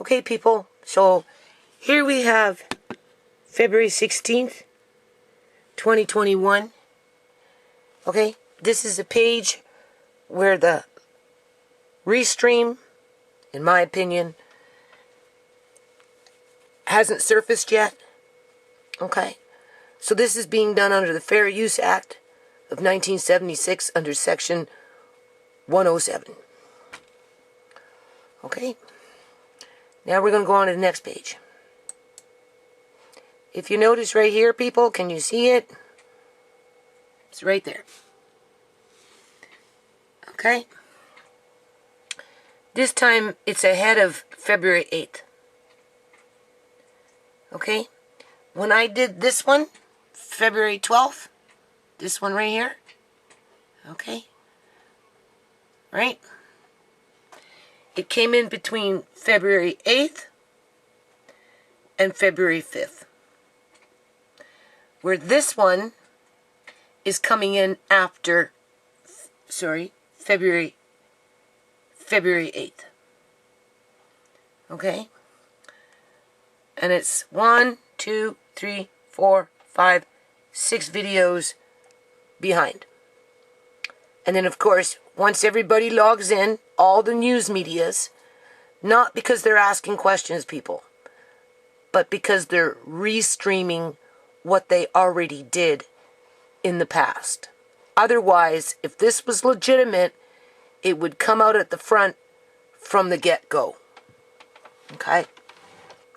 Okay, people, so here we have February 16th, 2021. Okay, this is a page where the Restream, in my opinion, hasn't surfaced yet. Okay, so this is being done under the Fair Use Act of 1976 under Section 107. Okay, now we're going to go on to the next page. If you notice right here, people, can you see it? It's right there. Okay. This time it's ahead of February 8th. Okay. When I did this one, February 12th, this one right here. Okay. Right? It came in between February 8th and February 5th. Where this one is coming in after, February 8th. Okay? And it's 1, 2, 3, 4, 5, 6 videos behind. And then, of course, once everybody logs in, all the news medias, not because they're asking questions, people, but because they're restreaming what they already did in the past. Otherwise, if this was legitimate, it would come out at the front from the get-go. Okay?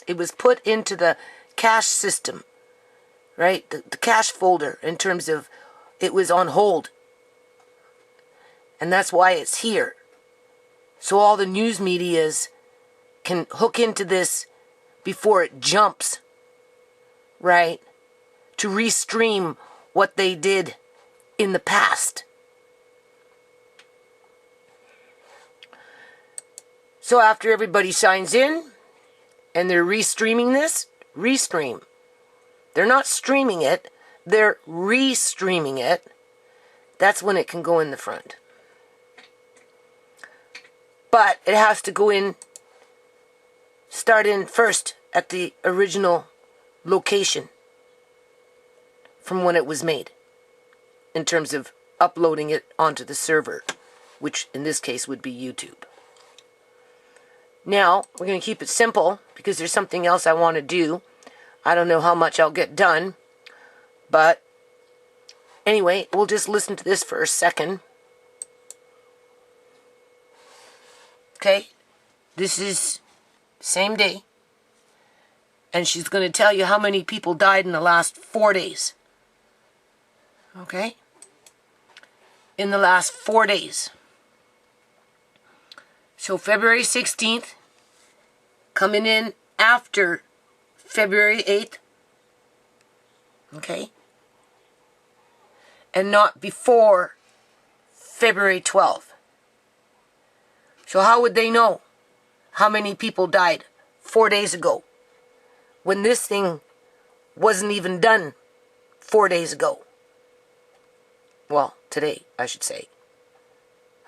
It was put into the cache system, right? The cache folder, in terms of it was on hold. And that's why it's here. So all the news medias can hook into this before it jumps, right? To restream what they did in the past. So after everybody signs in and they're restreaming this, restream. They're not streaming it, they're restreaming it. That's when it can go in the front. But it has to go in, start in first at the original location from when it was made, in terms of uploading it onto the server, which in this case would be YouTube. Now, we're going to keep it simple because there's something else I want to do. I don't know how much I'll get done, but anyway, we'll just listen to this for a second. Okay, this is same day, and she's going to tell you how many people died in the last 4 days. Okay, in the last 4 days. So February 16th, coming in after February 8th, okay, and not before February 12th. So how would they know how many people died 4 days ago when this thing wasn't even done 4 days ago? Well, today, I should say.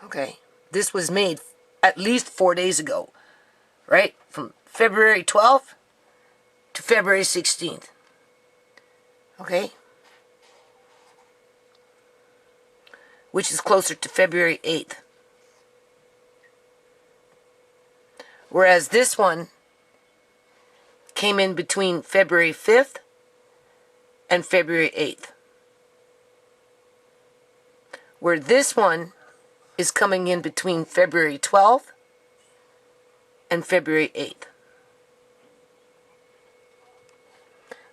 Okay, this was made at least 4 days ago, right? From February 12th to February 16th. Okay? Which is closer to February 8th. Whereas this one came in between February 5th and February 8th. Where this one is coming in between February 12th and February 8th.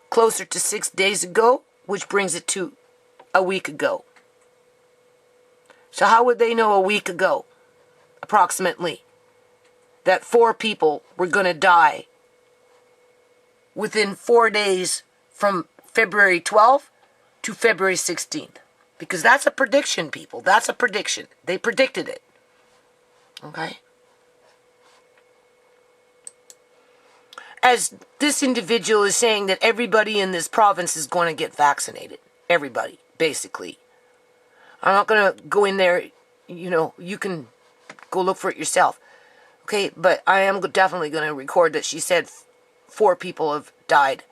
Closer to 6 days ago, which brings it to a week ago. So how would they know a week ago, approximately, that 4 people were going to die within 4 days from February 12th to February 16th? Because that's a prediction, people. That's a prediction. They predicted it. Okay? As this individual is saying that everybody in this province is going to get vaccinated. Everybody, basically. I'm not going to go in there, you know, you can go look for it yourself. Okay, but I am definitely going to record that she said 4 people have died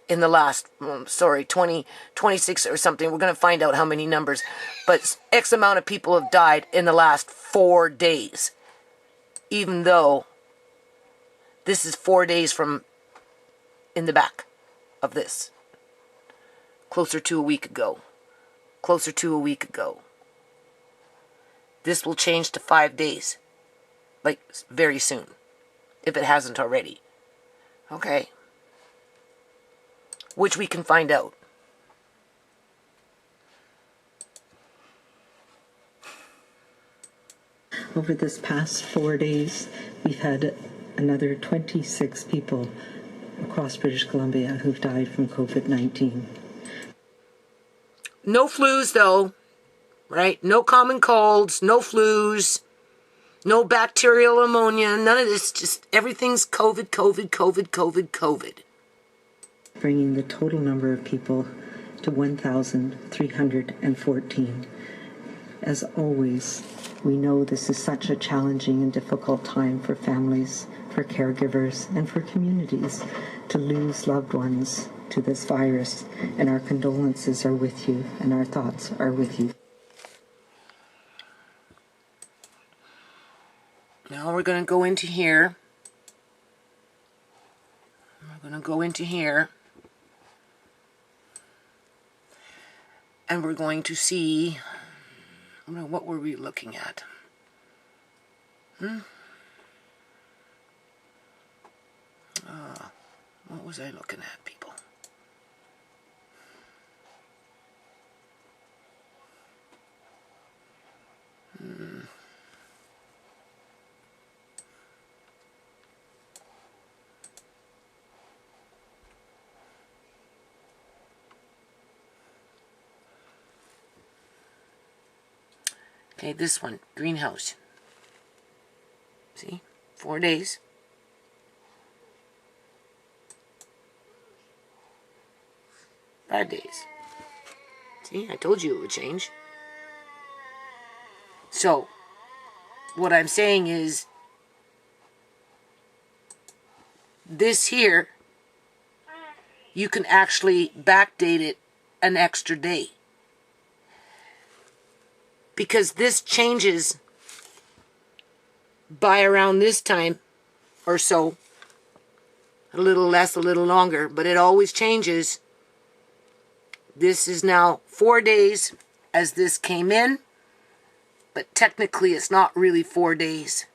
in the last, 26 or something. We're going to find out how many numbers. But X amount of people have died in the last 4 days. Even though this is 4 days from in the back of this. Closer to a week ago. Closer to a week ago. This will change to 5 days. Like, very soon. If it hasn't already. Okay. Which we can find out. Over this past 4 days, we've had another 26 people across British Columbia who've died from COVID-19. No flus, though. Right? No common colds. No flus. No bacterial pneumonia. None of this. Just everything's COVID, COVID, COVID, COVID, COVID. Bringing the total number of people to 1,314. As always, we know this is such a challenging and difficult time for families, for caregivers, and for communities to lose loved ones to this virus, and our condolences are with you, and our thoughts are with you. Now we're going to go into here. We're going to go into here. And we're going to see, what were we looking at? What was I looking at, people? Okay, this one, greenhouse. See? 4 days. Five days. See, I told you it would change. So, what I'm saying is, this here, you can actually backdate it an extra day. Because this changes by around this time or so. A little less, a little longer, but it always changes. This is now 4 days as this came in, but technically it's not really 4 days.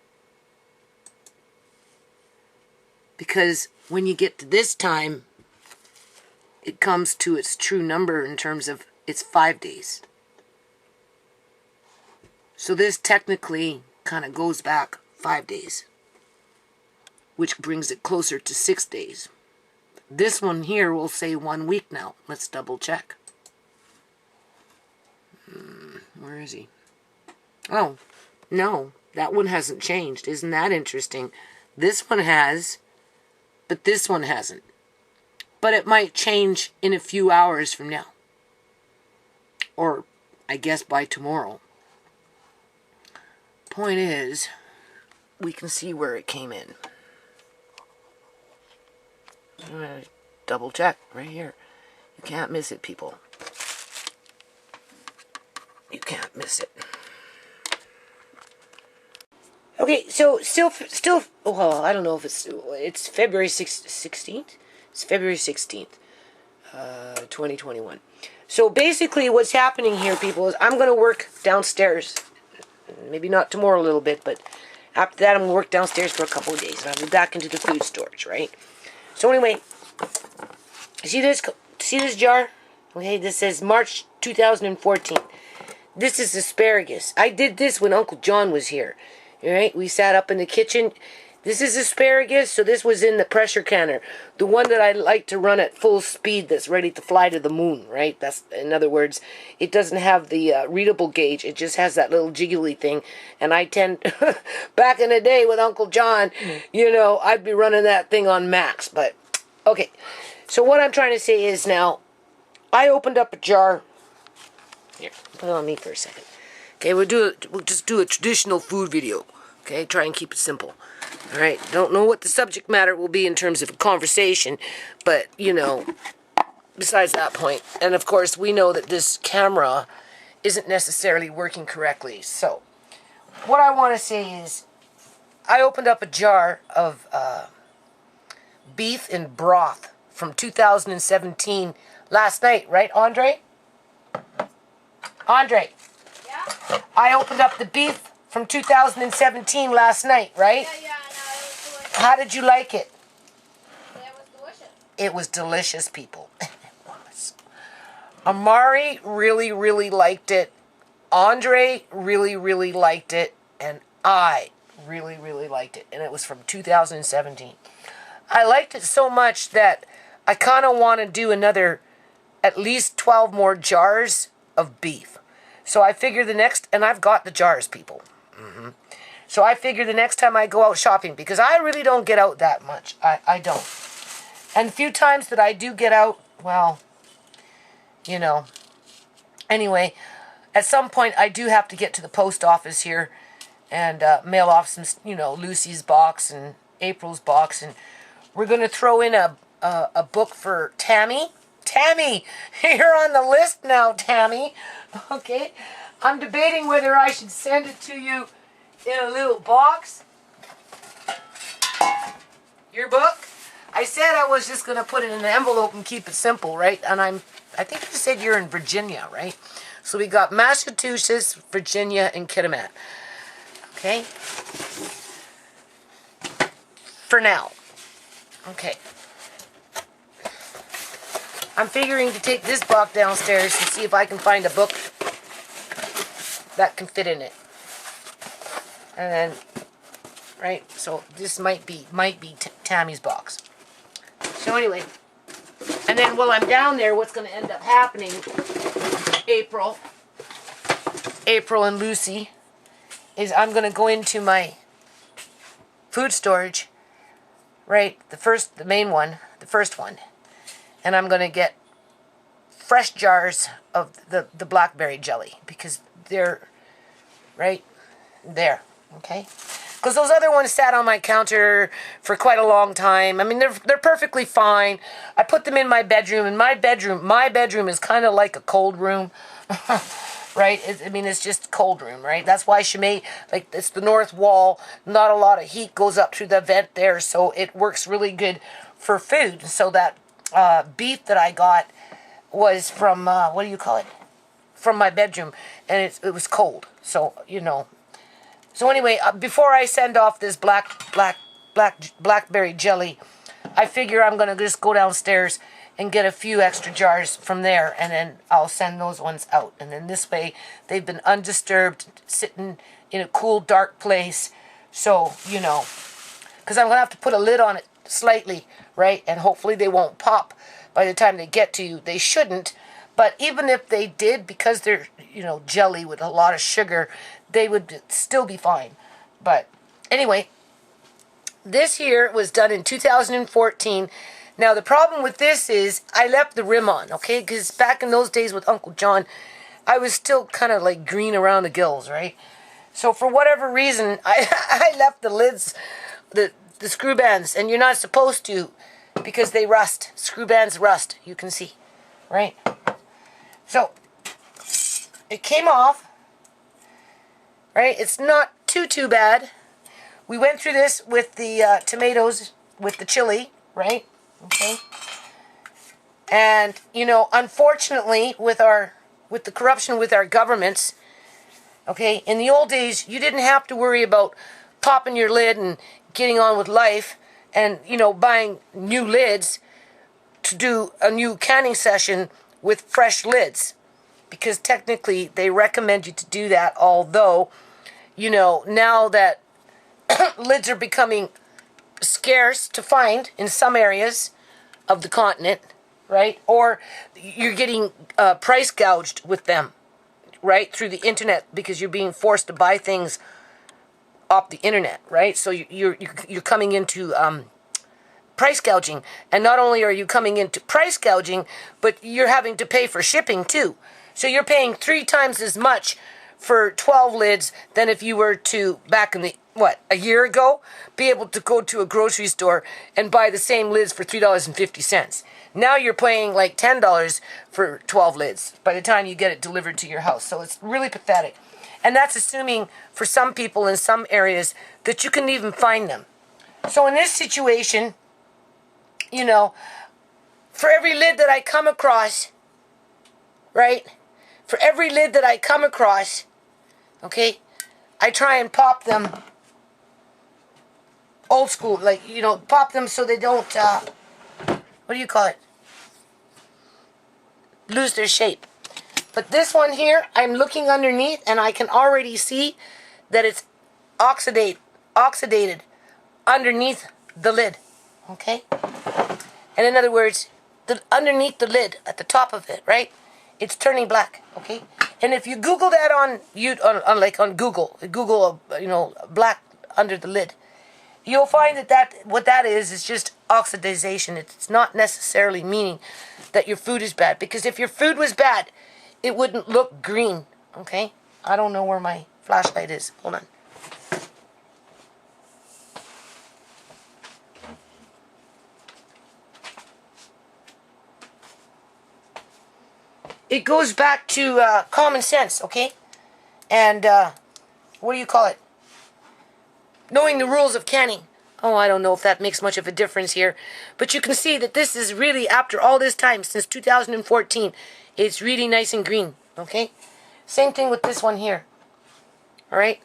Because when you get to this time, it comes to its true number in terms of it's 5 days. So this technically kind of goes back 5 days, which brings it closer to 6 days. This one here will say 1 week now. Let's double check. Where is he? Oh, no, that one hasn't changed. Isn't that interesting? This one has, but this one hasn't. But it might change in a few hours from now. Or, I guess, by tomorrow. Point is, we can see where it came in. I'm going to double check right here. You can't miss it, people. You can't miss it. Okay, so still, well, I don't know if it's February 16th? It's February 16th, 2021. So basically what's happening here, people, is I'm going to work downstairs. Maybe not tomorrow a little bit, but after that I'm going to work downstairs for a couple of days. And I'll be back into the food storage, right? So anyway, see this jar? Okay, this says March 2014. This is asparagus. I did this when Uncle John was here. All right, we sat up in the kitchen. This is asparagus, so this was in the pressure canner. The one that I like to run at full speed that's ready to fly to the moon, right? That's, in other words, it doesn't have the readable gauge. It just has that little jiggly thing. And I tend, back in the day with Uncle John, you know, I'd be running that thing on max. But, okay. So what I'm trying to say is now, I opened up a jar. Here, put it on me for a second. Okay, we'll just do a traditional food video. Okay, try and keep it simple. All right, don't know what the subject matter will be in terms of a conversation, but, you know, besides that point. And, of course, we know that this camera isn't necessarily working correctly. So, what I want to say is, I opened up a jar of beef in broth from 2017 last night, right, Andre? Andre? Yeah? I opened up the beef from 2017 last night, right? Yeah, no, it was delicious. How did you like it? It was delicious. It was delicious, people. It was. Amari really, really liked it. Andre really, really liked it. And I really, really liked it. And it was from 2017. I liked it so much that I kind of want to do another, at least 12 more jars of beef. So I figure the next, and I've got the jars, people. So I figure the next time I go out shopping, because I really don't get out that much. I don't. And the few times that I do get out, well, you know. Anyway, at some point I do have to get to the post office here and mail off some, you know, Lucy's box and April's box. And we're going to throw in a book for Tammy. Tammy, you're on the list now, Tammy. Okay. I'm debating whether I should send it to you in a little box. Your book? I said I was just going to put it in an envelope and keep it simple, right? And I think you said you're in Virginia, right? So we got Massachusetts, Virginia, and Kitimat. Okay? For now. Okay. I'm figuring to take this box downstairs and see if I can find a book that can fit in it. And then, right, so this might be Tammy's box. So anyway, and then while I'm down there, what's going to end up happening, April and Lucy, is I'm going to go into my food storage, right, the main one, the first one, and I'm going to get fresh jars of the blackberry jelly, because they're right there. Okay, because those other ones sat on my counter for quite a long time. I mean, they're perfectly fine. I put them in my bedroom, and my bedroom is kind of like a cold room, right? It's just cold room, right? That's why ShaMay, like, it's the north wall. Not a lot of heat goes up through the vent there, so it works really good for food. So that beef that I got was from what do you call it? From my bedroom, and it was cold. So you know. So anyway, before I send off this blackberry jelly, I figure I'm going to just go downstairs and get a few extra jars from there, and then I'll send those ones out. And then this way, they've been undisturbed, sitting in a cool, dark place. So, you know, because I'm going to have to put a lid on it slightly, right? And hopefully they won't pop by the time they get to you. They shouldn't. But even if they did, because they're, you know, jelly with a lot of sugar, they would still be fine. But anyway, this here was done in 2014. Now, the problem with this is I left the rim on, okay? Because back in those days with Uncle John, I was still kind of like green around the gills, right? So for whatever reason, I left the lids, the screw bands, and you're not supposed to because they rust. Screw bands rust, you can see, right? So it came off, right? It's not too bad. We went through this with the tomatoes, with the chili, right? Okay. And, you know, unfortunately, with the corruption with our governments, okay, in the old days, you didn't have to worry about popping your lid and getting on with life and, you know, buying new lids to do a new canning session with fresh lids, because technically they recommend you to do that, although, you know, now that lids are becoming scarce to find in some areas of the continent, right? Or you're getting price gouged with them, right? Through the internet, because you're being forced to buy things off the internet, right? So you're coming into price gouging, and not only are you coming into price gouging, but you're having to pay for shipping too. So you're paying 3 times as much for 12 lids than if you were to, back in the what, a year ago, be able to go to a grocery store and buy the same lids for $3.50. Now you're paying like $10 for 12 lids by the time you get it delivered to your house. So it's really pathetic. And that's assuming for some people in some areas that you can even find them. So in this situation, you know, for every lid that I come across, right? For every lid that I come across, okay, I try and pop them old school, like, you know, pop them so they don't, what do you call it? Lose their shape. But this one here, I'm looking underneath and I can already see that it's oxidated underneath the lid, okay? And in other words, underneath the lid, at the top of it, right? It's turning black, okay? And if you Google that on Google, you know, black under the lid, you'll find that what that is just oxidization. It's not necessarily meaning that your food is bad, because if your food was bad, it wouldn't look green, okay? I don't know where my flashlight is. Hold on. It goes back to common sense, okay? And, what do you call it? Knowing the rules of canning. Oh, I don't know if that makes much of a difference here. But you can see that this is really, after all this time, since 2014, it's really nice and green, okay? Same thing with this one here. Alright?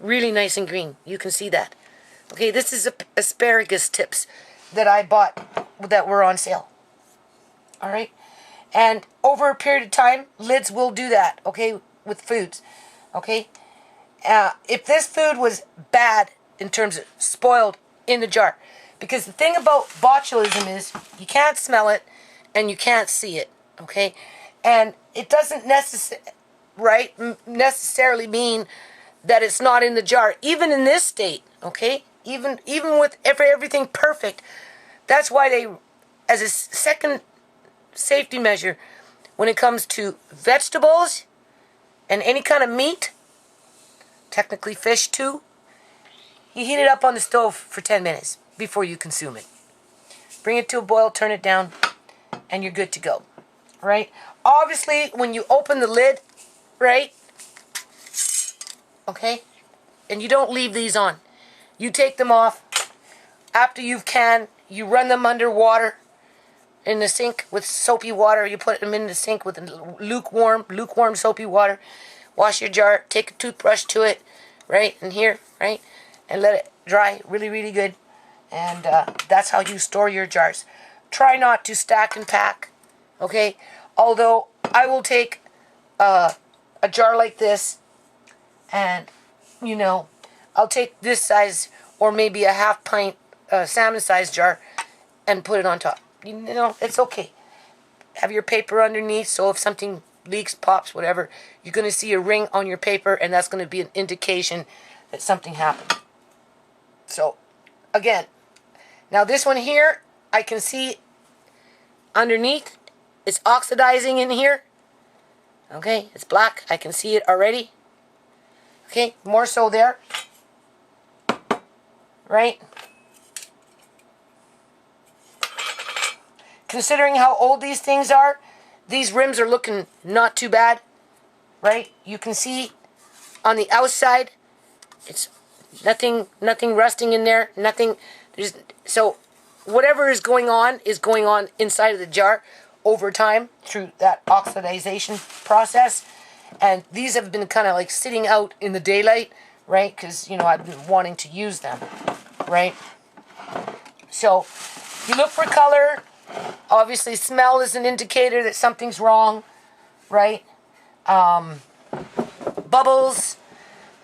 Really nice and green. You can see that. Okay, this is asparagus tips that I bought that were on sale. Alright? And over a period of time, lids will do that, okay, with foods, okay? If this food was bad in terms of spoiled in the jar, because the thing about botulism is you can't smell it and you can't see it, okay? And it doesn't necessarily mean that it's not in the jar, even in this state, okay? Even with everything perfect, that's why they, as a second safety measure, when it comes to vegetables and any kind of meat, technically fish too, you heat it up on the stove for 10 minutes before you consume it. Bring it to a boil, turn it down, and you're good to go. Right? Obviously, when you open the lid, right? Okay? And you don't leave these on. You take them off. After you've canned, you run them under water in the sink with soapy water. You put them in the sink with lukewarm soapy water. Wash your jar, take a toothbrush to it, right, in here, right, and let it dry really, really good. And that's how you store your jars. Try not to stack and pack, okay? Although I will take a jar like this, and, you know, I'll take this size or maybe a half pint salmon-sized jar and put it on top. You know, it's okay. Have your paper underneath, so if something leaks, pops, whatever, you're going to see a ring on your paper, and that's going to be an indication that something happened. So, again, now this one here, I can see underneath, it's oxidizing in here. Okay, it's black. I can see it already. Okay, more so there. Right? Considering how old these things are, these rims are looking not too bad, right? You can see on the outside, it's nothing rusting in there, nothing. So whatever is going on inside of the jar over time through that oxidization process. And these have been kind of like sitting out in the daylight, right? Because, you know, I've been wanting to use them, right? So you look for color. Obviously, smell is an indicator that something's wrong, right? Bubbles,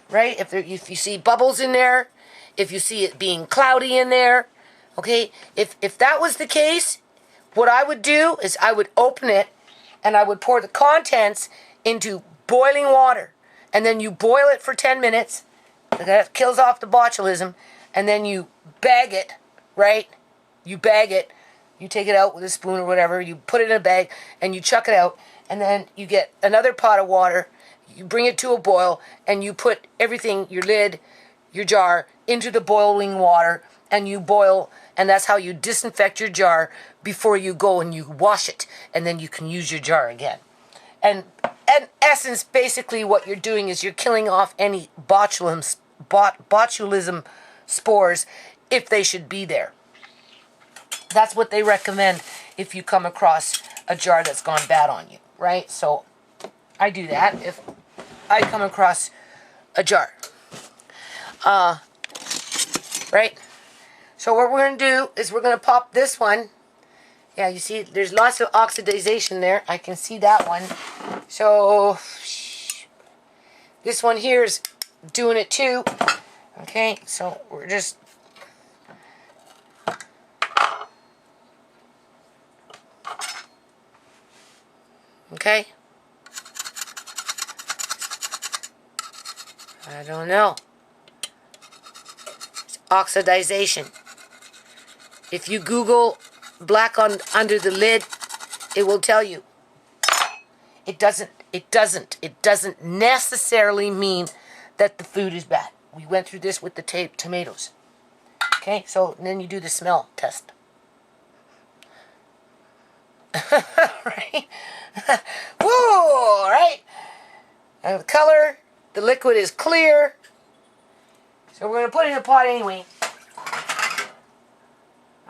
right? If you see bubbles in there, if you see it being cloudy in there, okay? If that was the case, what I would do is I would open it and I would pour the contents into boiling water, and then you boil it for 10 minutes. That kills off the botulism, and then you bag it, right? You bag it. You take it out with a spoon or whatever, you put it in a bag, and you chuck it out, and then you get another pot of water, you bring it to a boil, and you put everything, your lid, your jar into the boiling water, and you boil, and that's how you disinfect your jar before you go and you wash it, and then you can use your jar again. And in essence, basically what you're doing is you're killing off any botulism spores if they should be there. That's what they recommend if you come across a jar that's gone bad on you, right? So I do that if I come across a jar. Right? So what we're going to do is we're going to pop this one. Yeah, you see, there's lots of oxidization there. I can see that one. So this one here is doing it too. Okay, so we're just... Okay? I don't know. It's oxidization. If you Google black on under the lid, it will tell you. It doesn't necessarily mean that the food is bad. We went through this with the tomatoes. Okay, so then you do the smell test. Right? Whoa, right? And the color, the liquid is clear. So we're going to put it in a pot anyway.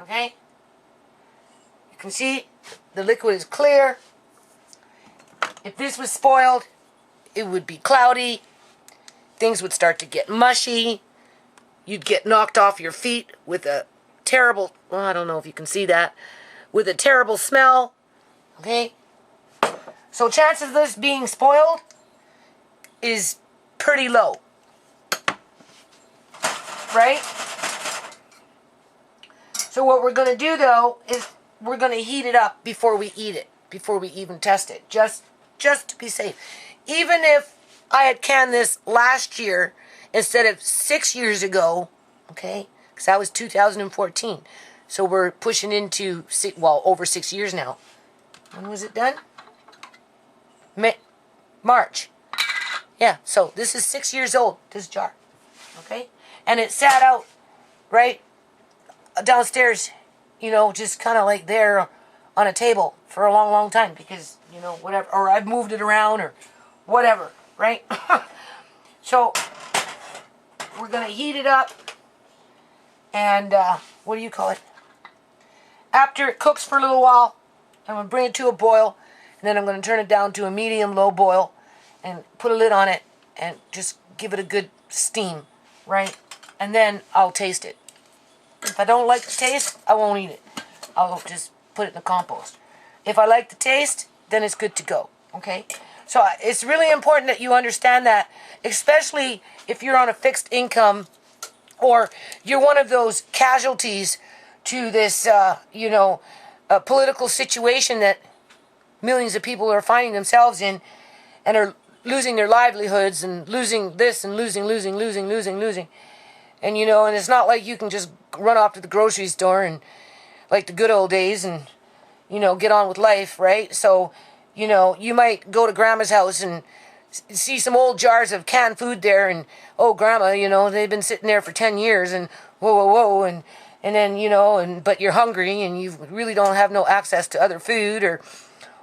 Okay? You can see the liquid is clear. If this was spoiled, it would be cloudy. Things would start to get mushy. You'd get knocked off your feet with a terrible, well, I don't know if you can see that, with a terrible smell. Okay? So chances of this being spoiled is pretty low. Right? So what we're going to do though is we're going to heat it up before we eat it, before we even test it, just to be safe. Even if I had canned this last year instead of 6 years ago, okay, because that was 2014. So we're pushing into, over 6 years now. When was it done? March. Yeah, so this is 6 years old, this jar. Okay? And it sat out right downstairs, you know, just kind of like there on a table for a long, long time because, you know, whatever, or I've moved it around or whatever, right? So we're going to heat it up and, what do you call it? After it cooks for a little while, I'm going to bring it to a boil and then I'm going to turn it down to a medium-low boil and put a lid on it and just give it a good steam, right? And then I'll taste it. If I don't like the taste, I won't eat it. I'll just put it in the compost. If I like the taste, then it's good to go, okay? So it's really important that you understand that, especially if you're on a fixed income or you're one of those casualties to this, political situation that millions of people are finding themselves in and are losing their livelihoods and losing this and losing. And, you know, and it's not like you can just run off to the grocery store and like the good old days and, you know, get on with life, right? So, you know, you might go to grandma's house and see some old jars of canned food there and, oh, grandma, you know, they've been sitting there for 10 years and whoa, and then, you know, but you're hungry and you really don't have no access to other food or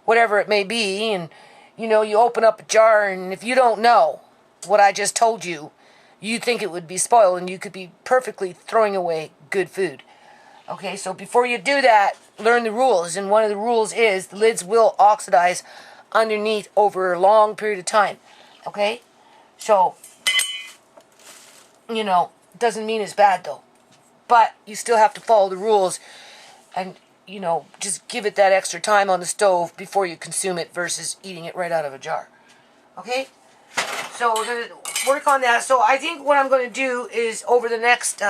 whatever it may be. And, you know, you open up a jar and if you don't know what I just told you, you think it would be spoiled and you could be perfectly throwing away good food. Okay, so before you do that, learn the rules. And one of the rules is the lids will oxidize underneath over a long period of time. Okay? So, you know, doesn't mean it's bad though. But you still have to follow the rules and, you know, just give it that extra time on the stove before you consume it versus eating it right out of a jar. Okay? So we're going to work on that. So I think what I'm going to do is over the next,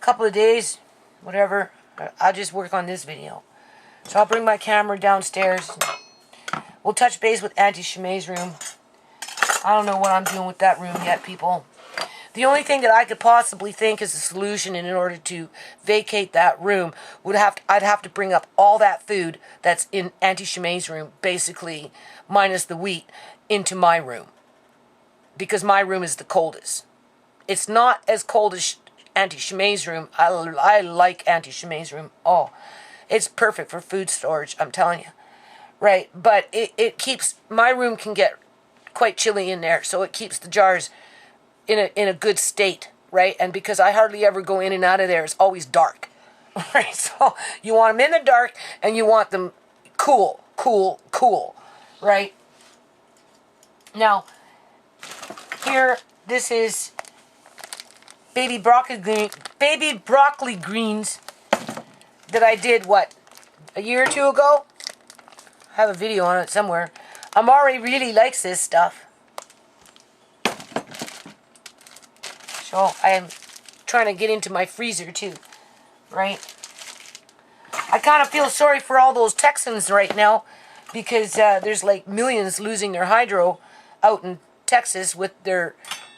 couple of days, whatever, I'll just work on this video. So I'll bring my camera downstairs. We'll touch base with Auntie ShaMay's room. I don't know what I'm doing with that room yet, people. The only thing that I could possibly think is a solution in order to vacate that room I'd have to bring up all that food that's in Auntie ShaMay's room, basically minus the wheat, into my room, because my room is the coldest. It's not as cold as Auntie ShaMay's room. I like Auntie ShaMay's room. Oh, it's perfect for food storage, I'm telling you. Right, but it keeps, my room can get quite chilly in there, so it keeps the jars in a good state, right? And because I hardly ever go in and out of there, it's always dark, right? So you want them in the dark, and you want them cool, right? Now, here, this is baby broccoli greens that I did, what, a year or two ago? I have a video on it somewhere. Amari really likes this stuff. So I am trying to get into my freezer too, right? I kind of feel sorry for all those Texans right now, because there's like millions losing their hydro out in Texas with their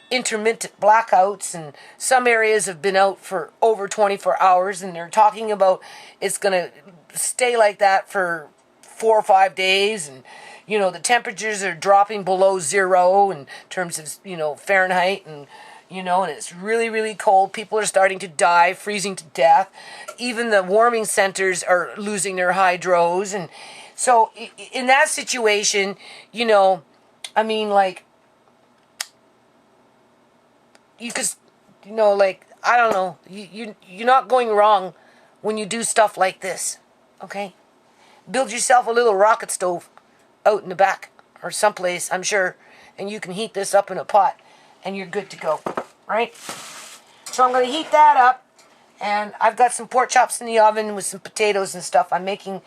intermittent blackouts, and some areas have been out for over 24 hours, and they're talking about it's going to stay like that for 4 or 5 days, and you know, the temperatures are dropping below zero in terms of, you know, Fahrenheit, and you know, and it's really, really cold. People are starting to die, freezing to death. Even the warming centers are losing their hydros, and so in that situation, you know, I mean, like, you could, you know, like, I don't know, you're not going wrong when you do stuff like this, okay? Build yourself a little rocket stove out in the back or someplace, I'm sure, and you can heat this up in a pot, and you're good to go, right? So I'm going to heat that up, and I've got some pork chops in the oven with some potatoes and stuff. I'm making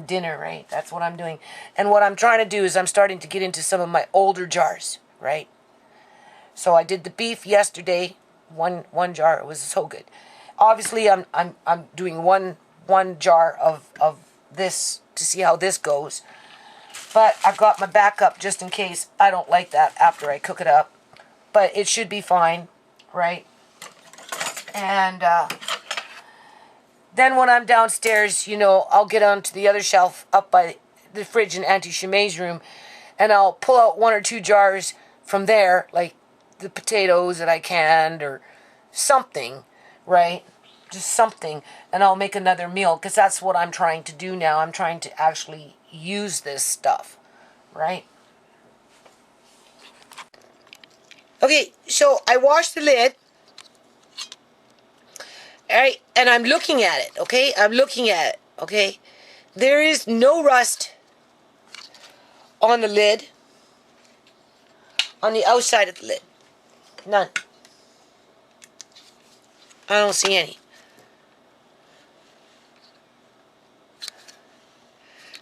dinner, right? That's what I'm doing. And what I'm trying to do is I'm starting to get into some of my older jars, right? So I did the beef yesterday, one jar. It was so good. Obviously, I'm doing one jar of this to see how this goes. But I've got my backup just in case I don't like that after I cook it up. But it should be fine, right? And then when I'm downstairs, you know, I'll get onto the other shelf up by the fridge in Auntie ShaMay's room, and I'll pull out 1 or 2 jars from there, like the potatoes that I canned or something, right? Just something, and I'll make another meal, because that's what I'm trying to do now. I'm trying to actually use this stuff, right? Okay, so I washed the lid, all right, and I'm looking at it, okay? I'm looking at it, okay? There is no rust on the lid, on the outside of the lid. None. I don't see any.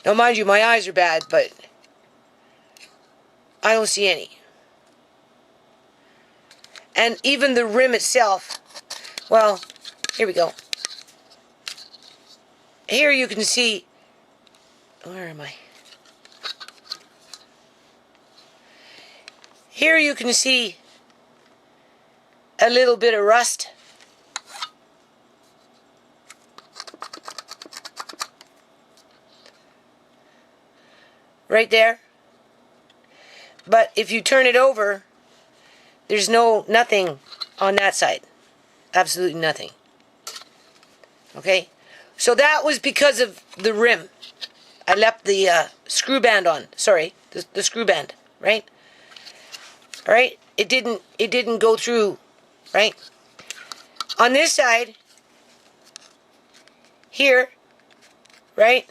Now, mind you, my eyes are bad, but I don't see any. And even the rim itself, well, here we go. Here you can see, where am I? Here you can see a little bit of rust. Right there. But if you turn it over, there's nothing on that side. Absolutely nothing. Okay? So that was because of the rim. I left the screw band on. Sorry, the screw band, right? All right? It didn't go through, right? On this side, here, right?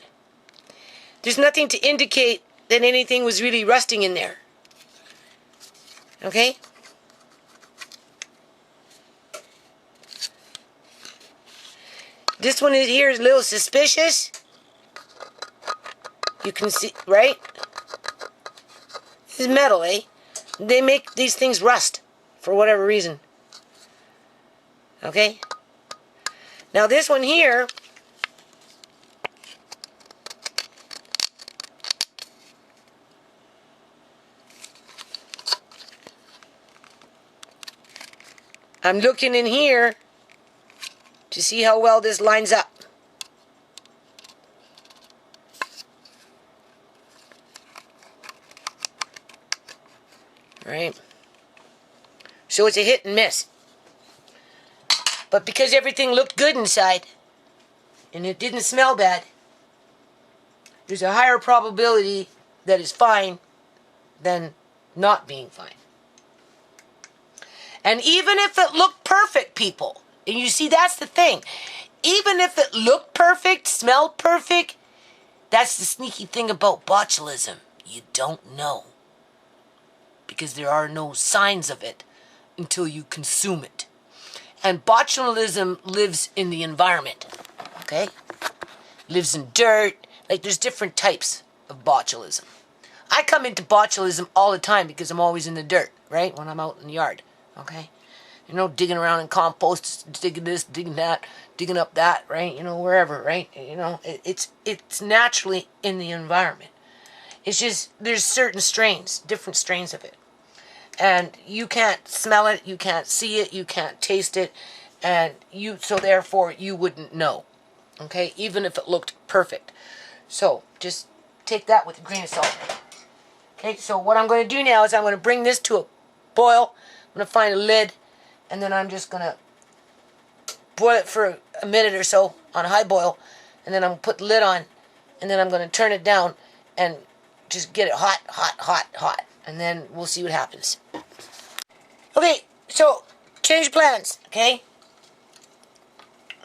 There's nothing to indicate that anything was really rusting in there. Okay? This one here is a little suspicious. You can see, right? This is metal, eh? They make these things rust for whatever reason. Okay? Now this one here, I'm looking in here to see how well this lines up. So it's a hit and miss. But because everything looked good inside, and it didn't smell bad, there's a higher probability that it's fine than not being fine. And even if it looked perfect, people, and you see, that's the thing. Even if it looked perfect, smelled perfect, that's the sneaky thing about botulism. You don't know. Because there are no signs of it until you consume it. And botulism lives in the environment. Okay? Lives in dirt. Like, there's different types of botulism. I come into botulism all the time because I'm always in the dirt, right? When I'm out in the yard. Okay? You know, digging around in compost, digging this, digging that, digging up that, right? You know, wherever, right? You know, it's naturally in the environment. It's just, there's certain strains, different strains of it. And you can't smell it, you can't see it, you can't taste it, and so therefore you wouldn't know. Okay? Even if it looked perfect. So, just take that with a grain of salt. Okay, so what I'm going to do now is I'm going to bring this to a boil. I'm going to find a lid, and then I'm just going to boil it for a minute or so on high boil, and then I'm going to put the lid on, and then I'm going to turn it down and just get it hot, hot, hot, hot, and then we'll see what happens. Okay, so change plans, okay?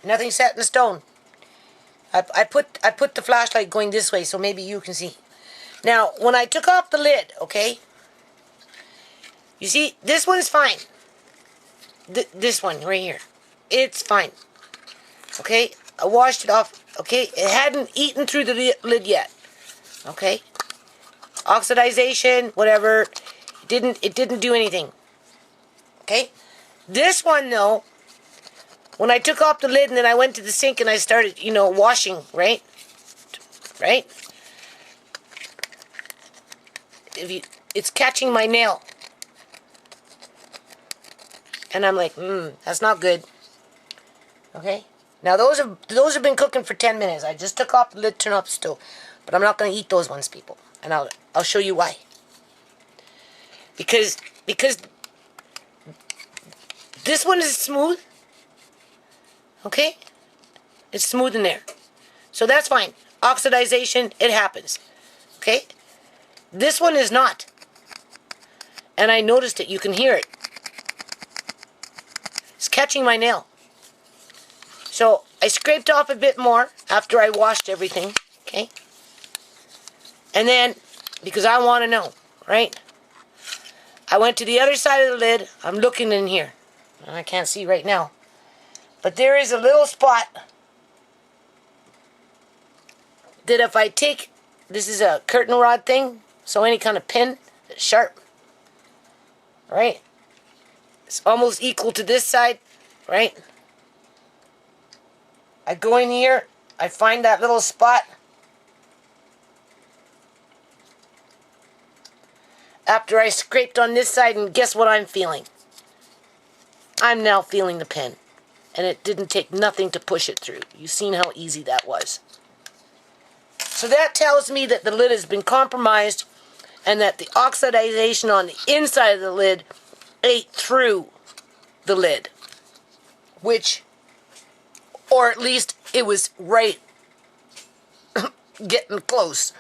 Nothing set in stone. I put the flashlight going this way so maybe you can see. Now, when I took off the lid, okay, you see, this one's fine. This one right here, it's fine. Okay, I washed it off. Okay, it hadn't eaten through the lid yet. Okay, oxidization, whatever, it didn't do anything. Okay, this one though, when I took off the lid and then I went to the sink and I started, you know, washing, right? Right? It's catching my nail. And I'm like, that's not good. Okay? Now those have been cooking for 10 minutes. I just took off the lid, turned off the stove. But I'm not going to eat those ones, people. And I'll show you why. Because this one is smooth. Okay? It's smooth in there. So that's fine. Oxidization, it happens. Okay? This one is not. And I noticed it. You can hear it. It's catching my nail. So I scraped off a bit more after I washed everything. Okay? And then, because I want to know, right? I went to the other side of the lid. I'm looking in here. I can't see right now. But there is a little spot that if I take, this is a curtain rod thing, so any kind of pin that's sharp, right? It's almost equal to this side, right? I go in here, I find that little spot. After I scraped on this side, and guess what I'm feeling? I'm now feeling the pin. And it didn't take nothing to push it through. You've seen how easy that was. So that tells me that the lid has been compromised and that the oxidization on the inside of the lid ate through the lid. Which, or at least it was right getting close.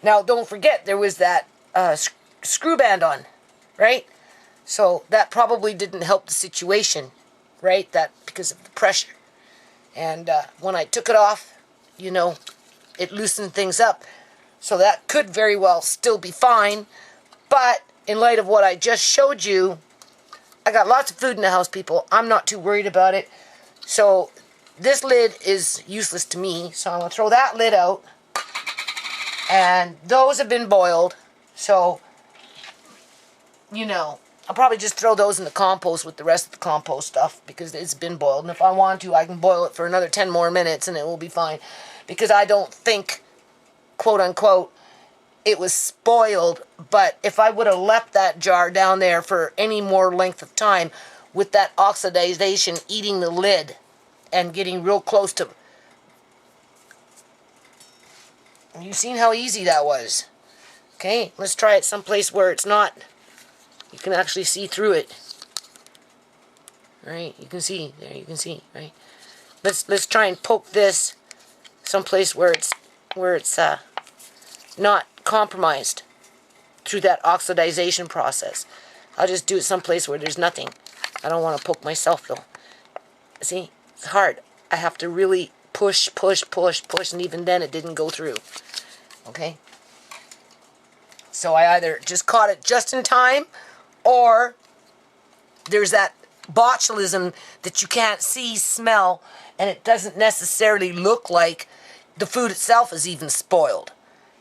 Now don't forget there was that screw band on, right? So that probably didn't help the situation, right? That because of the pressure. And when I took it off, you know, it loosened things up. So that could very well still be fine. But in light of what I just showed you, I got lots of food in the house, people. I'm not too worried about it. So this lid is useless to me. So I'm going to throw that lid out. And those have been boiled. So, you know, I'll probably just throw those in the compost with the rest of the compost stuff because it's been boiled. And if I want to, I can boil it for another 10 more minutes and it will be fine. Because I don't think, quote unquote, it was spoiled. But if I would have left that jar down there for any more length of time with that oxidization eating the lid and getting real close to... You've seen how easy that was. Okay, let's try it someplace where it's not... You can actually see through it. right? You can see there. You can see, right? Let's try and poke this someplace where it's not compromised through that oxidization process. I'll just do it someplace where there's nothing. I don't want to poke myself though. See, it's hard. I have to really push, and even then it didn't go through. Okay? So I either just caught it just in time, or there's that botulism that you can't see, smell, and it doesn't necessarily look like the food itself is even spoiled,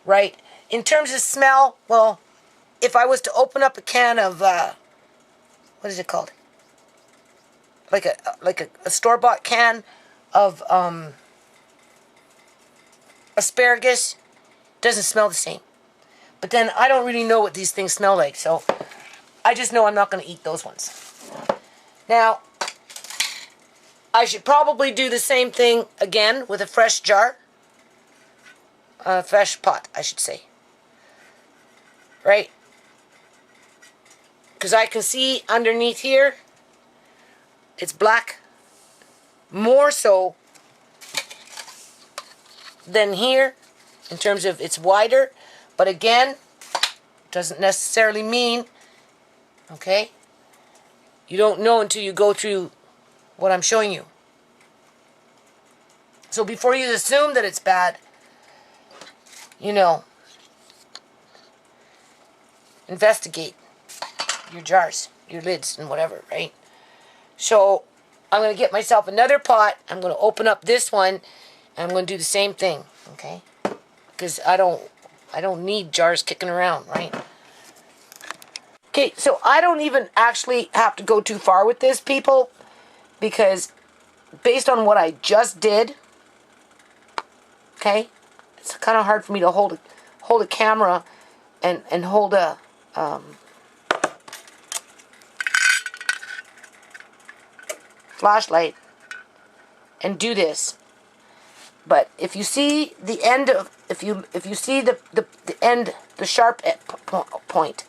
right? In terms of smell, well, if I was to open up a can of, what is it called? Like a store-bought can of asparagus, doesn't smell the same. But then I don't really know what these things smell like, so I just know I'm not going to eat those ones. Now, I should probably do the same thing again with a fresh jar. Fresh pot, I should say. Right? Because I can see underneath here, it's black. More so than here, in terms of it's wider. But again, doesn't necessarily mean, okay, you don't know until you go through what I'm showing you. So before you assume that it's bad, you know, investigate your jars, your lids, and whatever, right? So I'm going to get myself another pot. I'm going to open up this one, and I'm going to do the same thing, okay? Because I don't need jars kicking around, right? Okay, so I don't even actually have to go too far with this, people, because based on what I just did, okay, it's kind of hard for me to hold a camera and hold a flashlight and do this. But if you see the end of, if you see the end, the sharp point,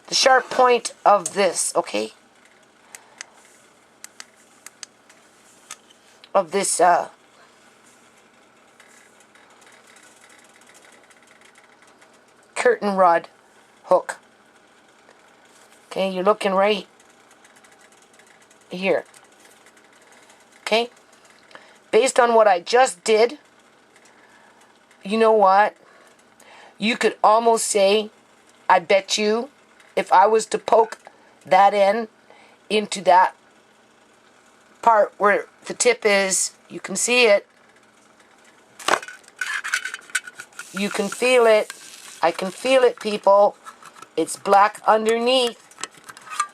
the sharp point of this, okay, of this curtain rod hook, okay, you're looking right here, okay. Based on what I just did, you know what? You could almost say, I bet you, if I was to poke that end into that part where the tip is, you can see it. You can feel it. I can feel it, people. It's black underneath.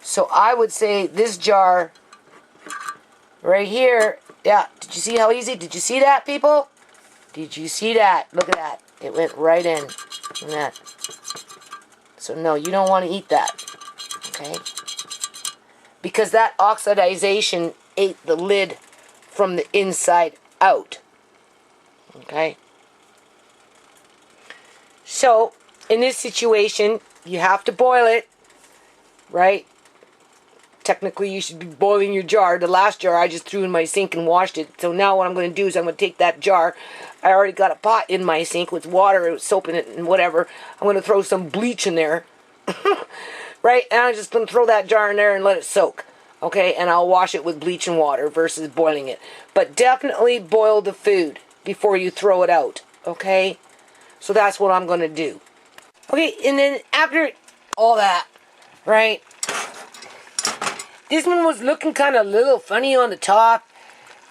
So I would say this jar right here. Yeah, did you see how easy? Did you see that, people? Did you see that? Look at that. It went right in. Look at that. So no, you don't want to eat that. Okay? Because that oxidization ate the lid from the inside out. Okay? So, in this situation, you have to boil it, right? Technically, you should be boiling your jar. The last jar I just threw in my sink and washed it. So now what I'm going to do is I'm going to take that jar. I already got a pot in my sink with water, soap in it, and whatever. I'm going to throw some bleach in there. Right? And I'm just going to throw that jar in there and let it soak. Okay? And I'll wash it with bleach and water versus boiling it. But definitely boil the food before you throw it out. Okay? So that's what I'm going to do. Okay, and then after all that, right? This one was looking kind of a little funny on the top.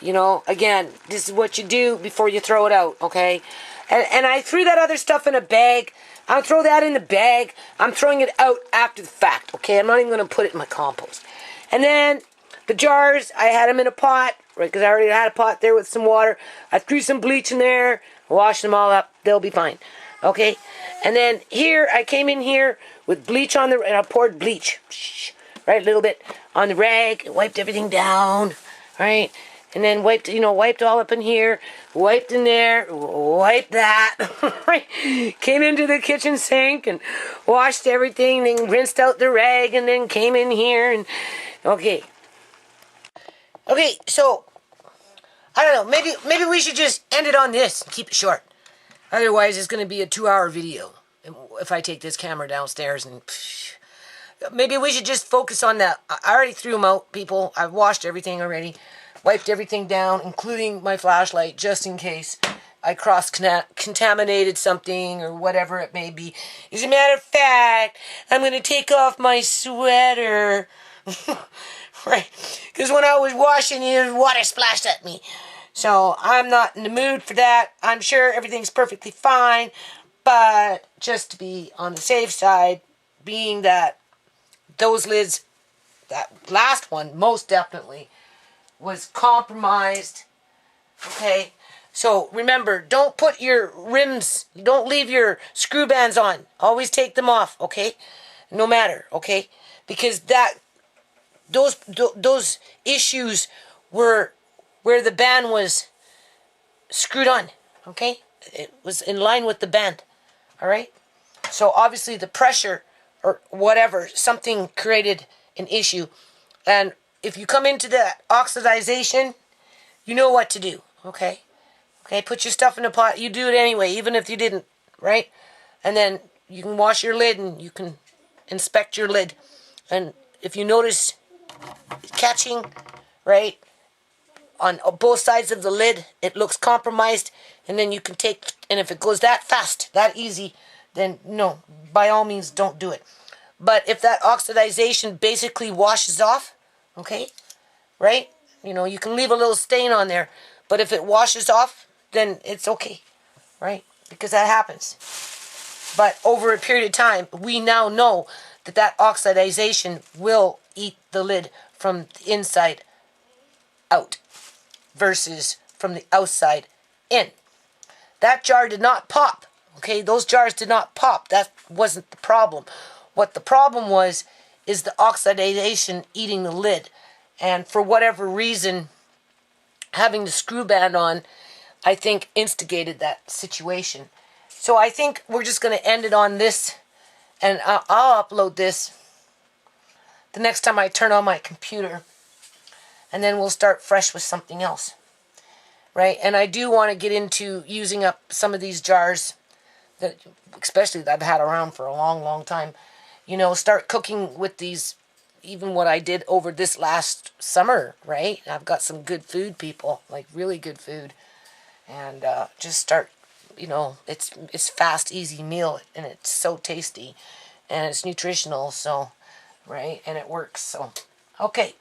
You know, again, this is what you do before you throw it out, okay? And I threw that other stuff in a bag. I'll throw that in the bag. I'm throwing it out after the fact, okay? I'm not even going to put it in my compost. And then the jars, I had them in a pot, right? Because I already had a pot there with some water. I threw some bleach in there, washed them all up. They'll be fine, okay? And then here, I came in here with bleach on the, and I poured bleach, right, a little bit on the rag, wiped everything down, right? And then wiped, you know, wiped all up in here, wiped in there, wiped that, right? Came into the kitchen sink and washed everything, then rinsed out the rag, and then came in here and, okay. Okay, so I don't know. Maybe we should just end it on this and keep it short. Otherwise, it's going to be a 2-hour video if I take this camera downstairs. And maybe we should just focus on that. I already threw them out, people. I've washed everything already, wiped everything down, including my flashlight, just in case I cross-contaminated something or whatever it may be. As a matter of fact, I'm going to take off my sweater. Right, because when I was washing it, water splashed at me. So I'm not in the mood for that. I'm sure everything's perfectly fine, but just to be on the safe side, being that those lids, that last one most definitely was compromised. Okay, so remember, don't put your rims, don't leave your screw bands on. Always take them off, okay? No matter, okay? Because those issues were where the band was screwed on, okay? It was in line with the band, all right? So obviously the pressure or whatever, something created an issue. And if you come into the oxidization, you know what to do, okay? Okay, put your stuff in a pot. You do it anyway, even if you didn't, right? And then you can wash your lid and you can inspect your lid. And if you notice catching, right, on both sides of the lid, it looks compromised, and then you can take, and if it goes that fast, that easy, then no, by all means don't do it. But if that oxidization basically washes off, okay, right, you know, you can leave a little stain on there, but if it washes off, then it's okay, right, because that happens. But over a period of time, we now know that oxidization will eat the lid from the inside out versus from the outside in. That jar did not pop, okay? Those jars did not pop. That wasn't the problem. What the problem was is the oxidization eating the lid. And for whatever reason, having the screw band on, I think instigated that situation. So I think we're just going to end it on this, and I'll upload this the next time I turn on my computer, and then we'll start fresh with something else, right? And I do want to get into using up some of these jars, that, especially that I've had around for a long, long time. You know, start cooking with these, even what I did over this last summer, right? I've got some good food, people, like really good food, and just start, you know, it's fast, easy meal, and it's so tasty, and it's nutritional, so, right, and it works, so, okay.